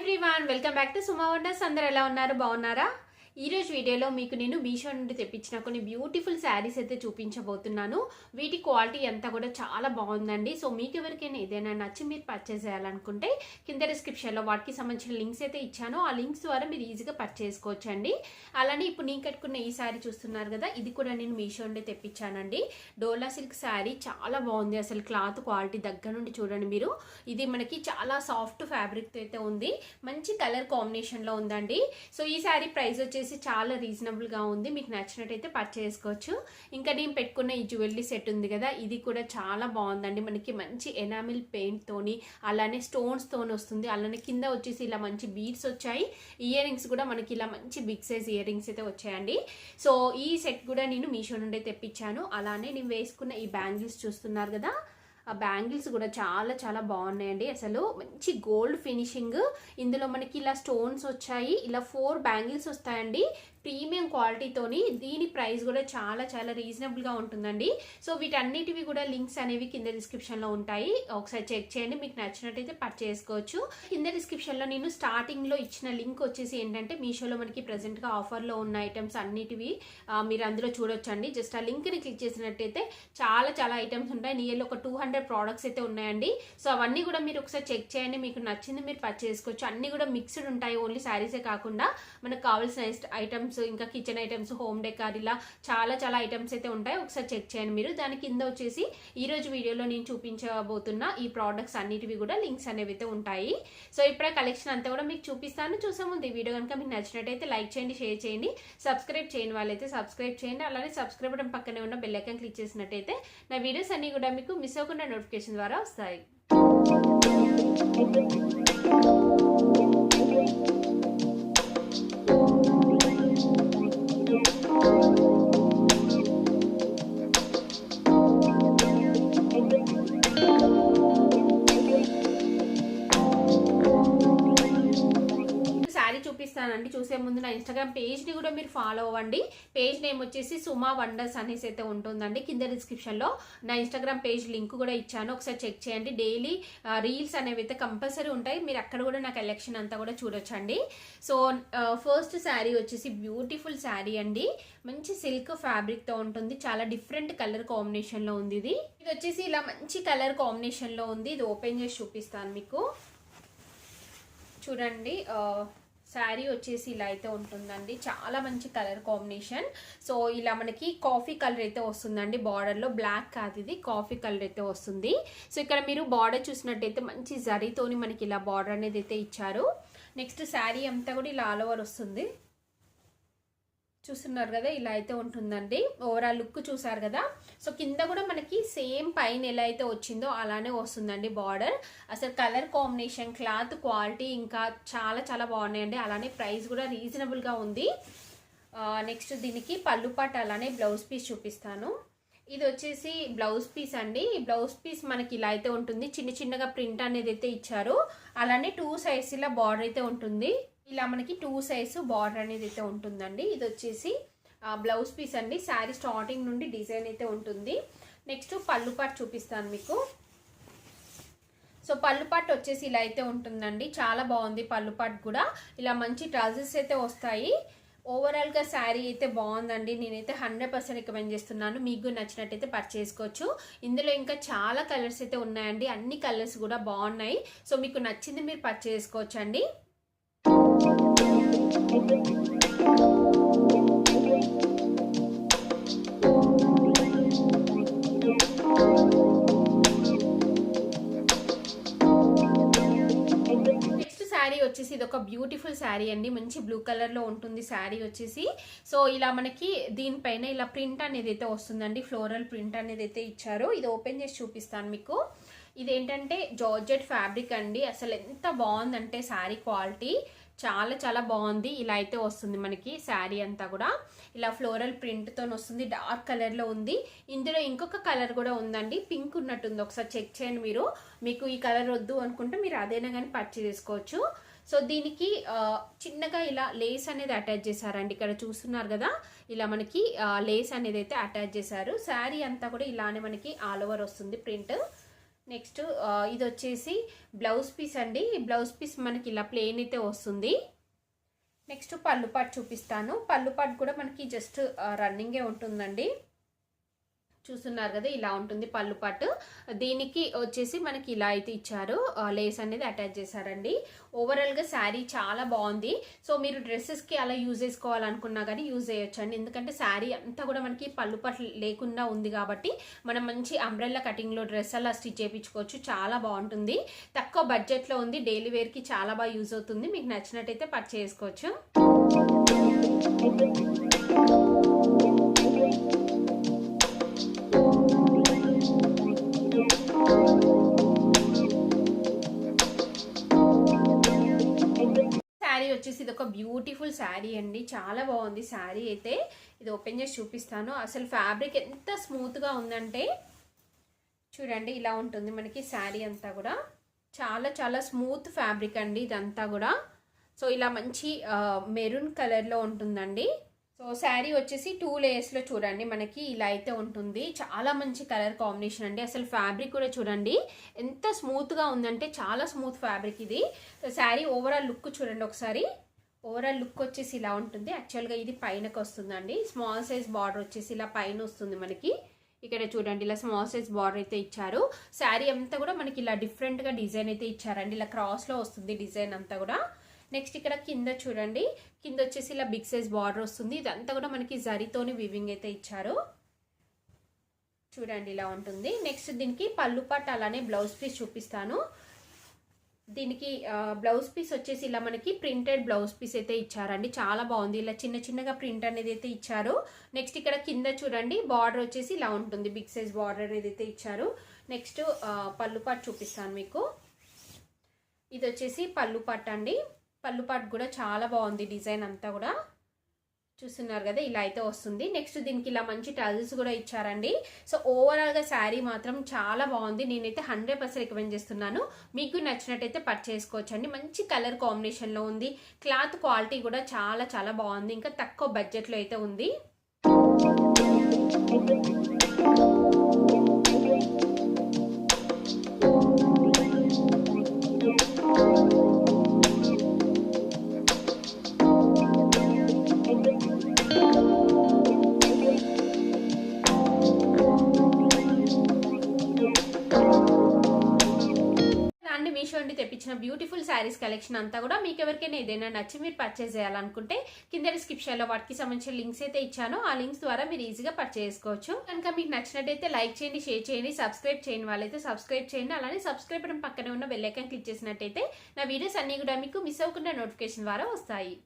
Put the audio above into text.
Everyone, welcome back to Suma wonders. అందరూ ఎలా ఉన్నారు? బాగున్నారా? ఈ రోజు వీడియోలో మీకు నేను మీషో నుండి తెప్పించిన కొన్ని బ్యూటిఫుల్ శారీస్ అయితే చూపించబోతున్నాను. వీటి క్వాలిటీ అంతా కూడా చాలా బాగుందండి. సో మీకు ఎవరికైనా ఏదైనా నచ్చి మీరు పర్చేస్ చేయాలనుకుంటే కింద డిస్క్రిప్షన్లో వాటికి సంబంధించిన లింక్స్ అయితే ఇచ్చాను. ఆ లింక్స్ ద్వారా మీరు ఈజీగా పర్చేస్ చేసుకోవచ్చండి. అలానే ఇప్పుడు నేను కట్టుకున్న ఈ శారీ చూస్తున్నారు కదా, ఇది కూడా నేను మీషో నుండి తెప్పించానండి. డోలా సిల్క్ శారీ చాలా బాగుంది. అసలు క్లాత్ క్వాలిటీ దగ్గర నుండి చూడండి మీరు. ఇది మనకి చాలా సాఫ్ట్ ఫ్యాబ్రిక్ అయితే ఉంది. మంచి కలర్ కాంబినేషన్లో ఉందండి. సో ఈ శారీ ప్రైస్ వచ్చేసి చాలా రీజనబుల్ గా ఉంది. మీకు నచ్చినట్టయితే పర్చేస్ చేసుకోవచ్చు. ఇంకా నేను పెట్టుకున్న ఈ జ్యువెలరీ సెట్ ఉంది కదా, ఇది కూడా చాలా బాగుందండి. మనకి మంచి ఎనామిల్ పెయింట్ తోని అలానే స్టోన్స్ తోని వస్తుంది. అలానే కింద వచ్చేసి ఇలా మంచి బీడ్స్ వచ్చాయి. ఇయర్ రింగ్స్ కూడా మనకి ఇలా మంచి బిగ్ సైజ్ ఇయర్ రింగ్స్ అయితే వచ్చాయండి. సో ఈ సెట్ కూడా నేను మీషో నుండి తెప్పించాను. అలానే నేను వేసుకున్న ఈ బ్యాంగిల్స్ చూస్తున్నారు కదా, ఆ బ్యాంగిల్స్ కూడా చాలా చాలా బాగున్నాయండి. అసలు మంచి గోల్డ్ ఫినిషింగ్. ఇందులో మనకి ఇలా స్టోన్స్ వచ్చాయి. ఇలా 4 బ్యాంగిల్స్ వస్తాయండి ప్రీమియం క్వాలిటీతోని. దీని ప్రైస్ కూడా చాలా చాలా రీజనబుల్గా ఉంటుందండి. సో వీటన్నిటివి కూడా లింక్స్ అనేవి కింద డిస్క్రిప్షన్లో ఉంటాయి. ఒకసారి చెక్ చేయండి. మీకు నచ్చినట్టయితే పర్చేస్ చేసుకోవచ్చు. కింద డిస్క్రిప్షన్లో నేను స్టార్టింగ్లో ఇచ్చిన లింక్ వచ్చేసి ఏంటంటే, మీషోలో మనకి ప్రజెంట్గా ఆఫర్లో ఉన్న ఐటమ్స్ అన్నిటివి మీరు అందులో చూడొచ్చండి. జస్ట్ ఆ లింక్ని క్లిక్ చేసినట్టయితే చాలా చాలా ఐటమ్స్ ఉంటాయి. నియర్లీ ఒక 200 ప్రోడక్ట్స్ అయితే ఉన్నాయండి. సో అవన్నీ కూడా మీరు ఒకసారి చెక్ చేయండి. మీకు నచ్చింది మీరు పర్చేస్ చేసుకోవచ్చు. అన్ని కూడా మిక్స్డ్ ఉంటాయి. ఓన్లీ శారీసే కాకుండా మనకు కావాల్సిన ఐటమ్స్, ఇంకా కిచెన్ ఐటమ్స్, హోమ్ డెకార్, ఇలా చాలా చాలా ఐటమ్స్ అయితే ఉంటాయి. ఒకసారి చెక్ చేయండి మీరు. దాని కింద వచ్చేసి ఈ రోజు వీడియోలో నేను చూపించబోతున్న ఈ ప్రోడక్ట్స్ అన్నిటివి కూడా లింక్స్ అనేవి అయితే ఉంటాయి. సో ఇప్పుడే కలెక్షన్ అంతా కూడా మీకు చూపిస్తాను. చూసే ముందు ఈ వీడియో కనుక మీకు నచ్చినట్టయితే లైక్ చేయండి, షేర్ చేయండి. సబ్స్క్రైబ్ చేయని వాళ్ళైతే సబ్స్క్రైబ్ చేయండి. అలానే సబ్స్క్రైబ్ బటన్ పక్కనే ఉన్న బెల్ ఐకాన్ క్లిక్ చేసినట్టయితే నా వీడియోస్ అన్ని కూడా మీకు మిస్ అవ్వకుండా నోటిఫికేషన్ ద్వారా వస్తాయి. చూపిస్తానండి. చూసే ముందు నా ఇన్స్టాగ్రామ్ పేజ్ని కూడా మీరు ఫాలో అవ్వండి. పేజ్ నేమ్ వచ్చేసి సుమా వండర్స్ అనేసి అయితే ఉంటుందండి. కింద డిస్క్రిప్షన్లో నా ఇన్స్టాగ్రామ్ పేజ్ లింక్ కూడా ఇచ్చాను. ఒకసారి చెక్ చేయండి. డైలీ రీల్స్ అనేవి అయితే కంపల్సరీ ఉంటాయి. మీరు అక్కడ కూడా నా కలెక్షన్ అంతా కూడా చూడొచ్చండి. సో ఫస్ట్ శారీ వచ్చేసి బ్యూటిఫుల్ శారీ అండి. మంచి సిల్క్ ఫ్యాబ్రిక్తో ఉంటుంది. చాలా డిఫరెంట్ కలర్ కాంబినేషన్లో ఉంది. ఇది వచ్చేసి ఇలా మంచి కలర్ కాంబినేషన్లో ఉంది. ఇది ఓపెన్ చేసి చూపిస్తాను మీకు. చూడండి, శారీ వచ్చేసి ఇలా అయితే ఉంటుందండి. చాలా మంచి కలర్ కాంబినేషన్. సో ఇలా మనకి కాఫీ కలర్ అయితే వస్తుందండి. బార్డర్లో బ్లాక్ కాదు, ఇది కాఫీ కలర్ అయితే వస్తుంది. సో ఇక్కడ మీరు బార్డర్ చూసినట్టయితే మంచి జరీతోని మనకి ఇలా బార్డర్ అనేది అయితే ఇచ్చారు. నెక్స్ట్ శారీ అంతా కూడా ఇలా ఆల్ ఓవర్ వస్తుంది. చూస్తున్నారు కదా, ఇలా అయితే ఉంటుందండి. ఓవరాల్ లుక్ చూసారు కదా. సో కింద కూడా మనకి సేమ్ పైన ఎలా అయితే వచ్చిందో అలానే వస్తుందండి బార్డర్. అసలు కలర్ కాంబినేషన్, క్లాత్ క్వాలిటీ ఇంకా చాలా చాలా బాగున్నాయండి. అలానే ప్రైస్ కూడా రీజనబుల్గా ఉంది. నెక్స్ట్ దీనికి పళ్ళు పాట అలానే బ్లౌజ్ పీస్ చూపిస్తాను. ఇది వచ్చేసి బ్లౌజ్ పీస్ అండి. ఈ బ్లౌజ్ పీస్ మనకి ఇలా అయితే ఉంటుంది. చిన్న చిన్నగా ప్రింట్ అనేది అయితే ఇచ్చారు. అలానే 2 సైడ్స్ ఇలా బార్డర్ అయితే ఉంటుంది. ఇలా మనకి 2 సైడ్స్ బార్డర్ అనేది అయితే ఉంటుందండి. ఇది వచ్చేసి బ్లౌజ్ పీస్ అండి. శారీ స్టార్టింగ్ నుండి డిజైన్ అయితే ఉంటుంది. నెక్స్ట్ పళ్ళు పాటు చూపిస్తాను మీకు. సో పళ్ళు పాటు వచ్చేసి ఇలా అయితే ఉంటుందండి. చాలా బాగుంది పళ్ళు పాటు కూడా. ఇలా మంచి ట్రౌజర్స్ అయితే వస్తాయి. ఓవరాల్గా శారీ అయితే బాగుందండి. నేనైతే 100% రికమెండ్ చేస్తున్నాను. మీకు నచ్చినట్టయితే పర్చేస్ చేసుకోవచ్చు. ఇందులో ఇంకా చాలా కలర్స్ అయితే ఉన్నాయండి. అన్ని కలర్స్ కూడా బాగున్నాయి. సో మీకు నచ్చింది మీరు పర్చేస్ చేసుకోవచ్చు అండి. శారీ వచ్చేసి ఇది ఒక బ్యూటిఫుల్ శారీ అండి. మంచి బ్లూ కలర్ లో ఉంటుంది శారీ వచ్చేసి. సో ఇలా మనకి దీనిపైన ఇలా ప్రింట్ అనేది అయితే వస్తుందండి. ఫ్లోరల్ ప్రింట్ అనేది అయితే ఇచ్చారు. ఇది ఓపెన్ చేసి చూపిస్తాను మీకు. ఇదేంటంటే జార్జెట్ ఫ్యాబ్రిక్ అండి. అసలు ఎంత బాగుందంటే శారీ క్వాలిటీ చాలా చాలా బాగుంది. ఇలా అయితే వస్తుంది మనకి శారీ అంతా కూడా. ఇలా ఫ్లోరల్ ప్రింట్తో వస్తుంది. డార్క్ కలర్లో ఉంది. ఇందులో ఇంకొక కలర్ కూడా ఉందండి, పింక్ ఉన్నట్టుంది. ఒకసారి చెక్ చేయండి మీరు. మీకు ఈ కలర్ వద్దు అనుకుంటే మీరు అదైనా కానీ పర్చేస్ చేసుకోవచ్చు. సో దీనికి చిన్నగా ఇలా లేస్ అనేది అటాచ్ చేశారండి. ఇక్కడ చూస్తున్నారు కదా, ఇలా మనకి లేస్ అనేది అయితే అటాచ్ చేశారు. శారీ అంతా కూడా ఇలానే మనకి ఆల్ ఓవర్ వస్తుంది ప్రింట్. నెక్స్ట్ ఇది వచ్చేసి బ్లౌజ్ పీస్ అండి. ఈ బ్లౌజ్ పీస్ మనకి ఇలా ప్లెయిన్ అయితే వస్తుంది. నెక్స్ట్ పళ్ళు పాటు చూపిస్తాను. పళ్ళు పాటు కూడా మనకి జస్ట్ రన్నింగే ఉంటుందండి. చూస్తున్నారు కదా, ఇలా ఉంటుంది పళ్ళు పాటు. దీనికి వచ్చేసి మనకి ఇలా అయితే ఇచ్చారు, లేస్ అనేది అటాచ్ చేశారండి. ఓవరాల్గా శారీ చాలా బాగుంది. సో మీరు డ్రెస్సెస్కి అలా యూజ్ చేసుకోవాలనుకున్నా కానీ యూజ్ చేయొచ్చండి. ఎందుకంటే శారీ అంతా కూడా మనకి పళ్ళు పాటు లేకుండా ఉంది కాబట్టి మనం మంచి అంబ్రెల్లా కటింగ్లో డ్రెస్ అలా స్టిచ్ చేయించుకోవచ్చు. చాలా బాగుంటుంది. తక్కువ బడ్జెట్లో ఉంది. డైలీ వేర్కి చాలా బాగా యూజ్ అవుతుంది. మీకు నచ్చినట్టయితే పర్చేస్ చేసుకోవచ్చు. శారీ వచ్చేసి ఇది ఒక బ్యూటిఫుల్ శారీ అండి. చాలా బాగుంది శారీ అయితే. ఇది ఓపెన్ చేసి చూపిస్తాను. అసలు ఫ్యాబ్రిక్ ఎంత స్మూత్గా ఉందంటే చూడండి, ఇలా ఉంటుంది మనకి శారీ అంతా కూడా. చాలా చాలా స్మూత్ ఫ్యాబ్రిక్ అండి ఇదంతా కూడా. సో ఇలా మంచి మెరూన్ కలర్లో ఉంటుందండి. సో శారీ వచ్చేసి 2 లేయర్స్లో చూడండి మనకి ఇలా అయితే ఉంటుంది. చాలా మంచి కలర్ కాంబినేషన్ అండి. అసలు ఫ్యాబ్రిక్ కూడా చూడండి ఎంత స్మూత్గా ఉందంటే చాలా స్మూత్ ఫ్యాబ్రిక్ ఇది. శారీ ఓవరాల్ లుక్ చూడండి ఒకసారి. ఓవరాల్ లుక్ వచ్చేసి ఇలా ఉంటుంది. యాక్చువల్గా ఇది పైనకి వస్తుందండి. స్మాల్ సైజ్ బార్డర్ వచ్చేసి ఇలా పైన వస్తుంది మనకి. ఇక్కడ చూడండి ఇలా స్మాల్ సైజ్ బార్డర్ అయితే ఇచ్చారు. శారీ అంతా కూడా మనకి ఇలా డిఫరెంట్గా డిజైన్ అయితే ఇచ్చారండి. ఇలా క్రాస్లో వస్తుంది డిజైన్ అంతా కూడా. నెక్స్ట్ ఇక్కడ కింద చూడండి, కింద వచ్చేసి ఇలా బిగ్ సైజ్ బార్డర్ వస్తుంది. ఇదంతా కూడా మనకి జరీతోని వివింగ్ అయితే ఇచ్చారు. చూడండి ఇలా ఉంటుంది. నెక్స్ట్ దీనికి పళ్ళు పాటు అలానే బ్లౌజ్ పీస్ చూపిస్తాను. దీనికి బ్లౌజ్ పీస్ వచ్చేసి ఇలా మనకి ప్రింటెడ్ బ్లౌజ్ పీస్ అయితే ఇచ్చారండి. చాలా బాగుంది. ఇలా చిన్న చిన్నగా ప్రింట్ అనేది అయితే ఇచ్చారు. నెక్స్ట్ ఇక్కడ కింద చూడండి బార్డర్ వచ్చేసి ఇలా ఉంటుంది. బిగ్ సైజ్ బార్డర్ అనేది అయితే ఇచ్చారు. నెక్స్ట్ పళ్ళు పాటు చూపిస్తాను మీకు. ఇది వచ్చేసి పళ్ళు పాటు అండి. పళ్ళు పాటు కూడా చాలా బాగుంది. డిజైన్ అంతా కూడా చూస్తున్నారు కదా, ఇలా అయితే వస్తుంది. నెక్స్ట్ దీనికి ఇలా మంచి టజల్స్ కూడా ఇచ్చారండి. సో ఓవరాల్గా శారీ మాత్రం చాలా బాగుంది. నేనైతే 100% రికమెండ్ చేస్తున్నాను. మీకు నచ్చినట్టయితే పర్చేస్ చేసుకోవచ్చు అండి. మంచి కలర్ కాంబినేషన్లో ఉంది. క్లాత్ క్వాలిటీ కూడా చాలా చాలా బాగుంది. ఇంకా తక్కువ బడ్జెట్లో అయితే ఉంది. మీషో నుండి తెప్పించిన బ్యూటిఫుల్ శారీస్ కలెక్షన్ అంతా కూడా మీకు ఎవరికైనా ఏదైనా నచ్చి మీరు పర్చేస్ చేయాలనుకుంటే కింద డిస్క్రిప్షన్లో వాటికి సంబంధించిన లింక్స్ అయితే ఇచ్చాను. ఆ లింక్స్ ద్వారా మీరు ఈజీగా పర్చేస్ చేసుకోవచ్చు. కనుక మీకు నచ్చినట్టయితే లైక్ చేయండి, షేర్ చేయండి, సబ్స్క్రైబ్ చేయని వాళ్ళైతే సబ్స్క్రైబ్ చేయండి. అలానే సబ్స్క్రైబ్ బటన్ పక్కనే ఉన్న బెల్ ఐకాన్ క్లిక్ చేసినట్టయితే నా వీడియోస్ అన్ని కూడా మీకు మిస్ అవ్వకుండా నోటిఫికేషన్ ద్వారా వస్తాయి.